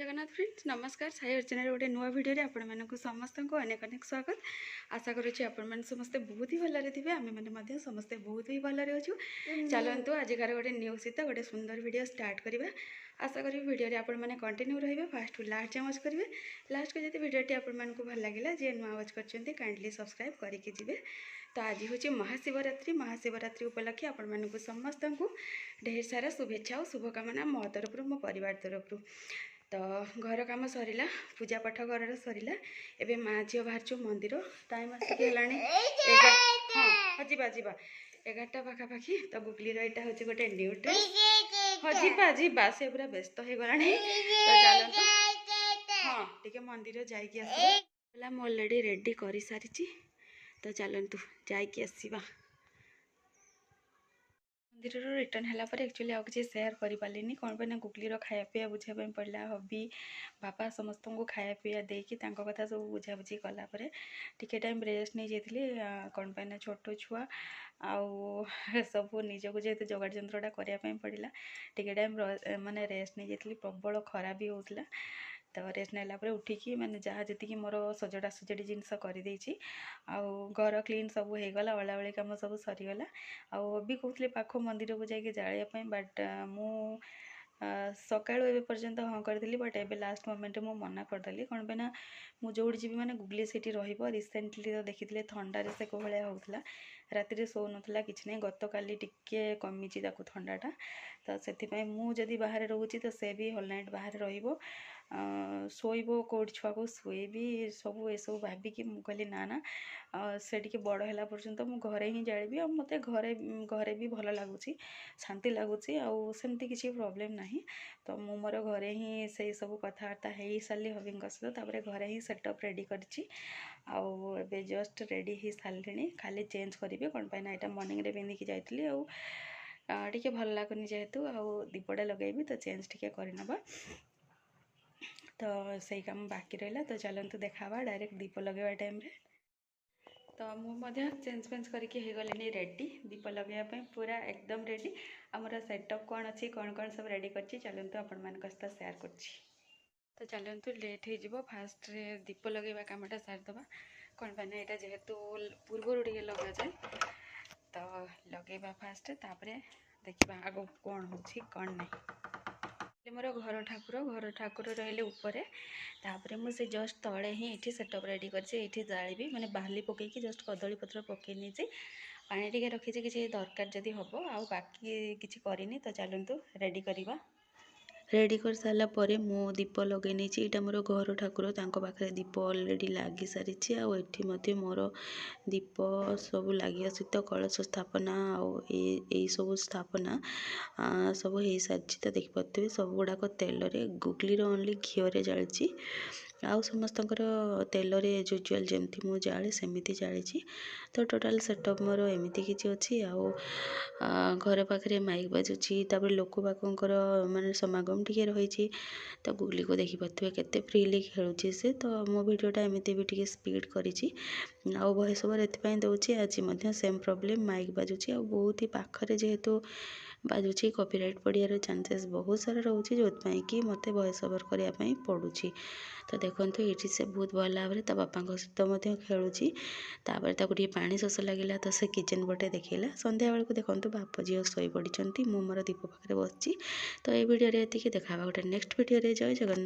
Jagannath friends नमस्कार साई अर्चना गोटे नुआ भिडियो आपण मानक समस्त को अनेक अनेक स्वागत आशा करुच्ची आपण समस्ते बहुत ही भलरे थे आम मैंने समस्ते बहुत ही भलरे अच्छु चलतु आजिकार गोटे न्यू सहित गोटे सुंदर वीडियो स्टार्ट करवा आशा करी वीडियो आपण मैंने कंटिन्यू रही फास्ट टू लास्ट जाए वाच करेंगे लास्ट को जब वीडियो आपको भल लगे जी नुआ वाच कर काइंडली सब्सक्राइब करके जी तो आज हूँ महाशिवरात्रि उपलक्षे आपण मानक समस्त को ढेर सारा शुभेच्छा और शुभकामना मो तरफ मो परिवार तरफ तो घर कम सरला पूजा पाठ घर सरला एबे माँ झील बाहर मंदिर टाइम आसिक हाँ जीवा जीवा 11टा पाखापाखि तो गुगली रहा हूँ गोटे न्यू ड्रेस हाँ जीवा जीवा से पूरा व्यस्त हो गला तो चलते हाँ टे मंदिर जाइए मु अलरेडी रेडी कर सारी तो चलतु जाइए मंदिर रिटर्न है एक्चुअली आउ कि सेयार कर पारे कौन पे गुगलीर खाया पीया बुझापी पड़ा हबी बापा समस्त को खाया पीया देकी कथा सब बुझाबुझी कलापर टिके टाइम रेस्ट नहीं जाइए कौन पे छोट छुआ आउ सब निजक जेहतु जोगाड़ जंत्रटा करने पड़ा टिके टाइम माने रेस्ट नहीं जाइए प्रबल खरा भी होता तो रेस्ट नाला उठिकी माने जहाँ जी मोर सजड़ा सजड़ी जिनस करदे घर क्लीन सब हो गला ओलाओली कम सब सरीगला आबी कहते पाख मंदिर को जाके जालियापाई बट मु सका पर्यंत हाँ करी बट एबे लास्ट मोमेंट मु मना करदेली कौन पे मुझे जोड़ी जी मैंने गुगली से रिसेंटली तो देखी थंडार से को भाया होता राति शो नाला कि नहीं गत काली टिके कमी थंडाटा तो से मुझे बाहर रोचे तो से भी होल नाइट बाहर रो शोब कौट छुआ को शुएबी सब ये सब भाविकी मुझे ना ना से बड़ है पर्यंत मु घरे ही जाड़ी आ मत घरे घरे भी भल लगुच शांति लगुच आमती किसी प्रोब्लेम ना तो मु मोर घरे ही से सब कथबार्ता हो सारे हबी सहित घरे ही सेटअप रेडी कर जस्ट रेडी हो सारे खाली चेंज करी कौन पाई यहाँ मर्निंग रे पिंधिकी जाइली टे भल लगुनि जेहेतु दीपटा लगेबी तो चेंज टे करनबा तो सही काम बाकी रहा तो चलतु देखा डायरेक्ट दीप लगे टाइम रे तो मुझे चेंज फेंज करके गले रेडी दीप लगे पूरा एकदम रेडी आमर सेटअप कौन अच्छी कौन कौन सब रेडी कर चलतु आपण मान सहित सेयार कर तो चलतु लेट हो फास्ट दीप लगे कमटा सारीदे कौन पाने यहाँ जेहेतु पूर्वर टे लग जाए तो लगे फास्ट तापर देखा आग कौन हो कौन नहीं मोर घर ठाकुर रहिले ऊपर तापर मुझे जस्ट तले ही ये सेटअप रेडी कर जाली माने बाली पकईकि जस्ट कदली पत्र पकई नहीं पानी टे रखी किसी दरकार जदि हम आउ बाकी किसी करनी तो चलतु रेडी करवा रेडी कर सारा पर मो दीप लगे नहीं यहाँ मोर घर ठाकुर पाखे दीप अलरेडी लगी सारी आठी मोर दीप सब लगे सहित कलश स्थापना आई सब स्थापना सब हो सारी तो देखिपे सब गुड़ाक तेल गुगली ओनली घीओ जाली आउ समस्त तेल यूजुआल जमती मु जाए सेमती जाली तो टोटाल सेटअप मोर एमती किसी अच्छी घर पाखे माइक बाजुची लोक बाकर माने समागम टिके रही तो गुगली को देखिपे केते फ्रीली खेलुची से तो मो वीडियोटा एमती भी टिके स्पीड करी वॉइस ओवर एथपाई दूसरी आज सेम प्रॉब्लम माइक बाजुची बहुत ही पाखरे जेहेतु बाजुची कॉपीराइट पड़ियार चांसेस बहुत सारा रोचे जो कि मत वॉइस ओवर करने पड़ुची तो देखो ये से बहुत भल भाव में बापा सहित खेलुची तापर पानी शोष लगे तो से किचन पटे देखला संध्या बेलू देखो बाप झील शोई पड़ी मु मोर दीप पाखे बस तो ये वीडियो ये देखा गोटे नेक्स्ट वीडियो जय जगन्नाथ।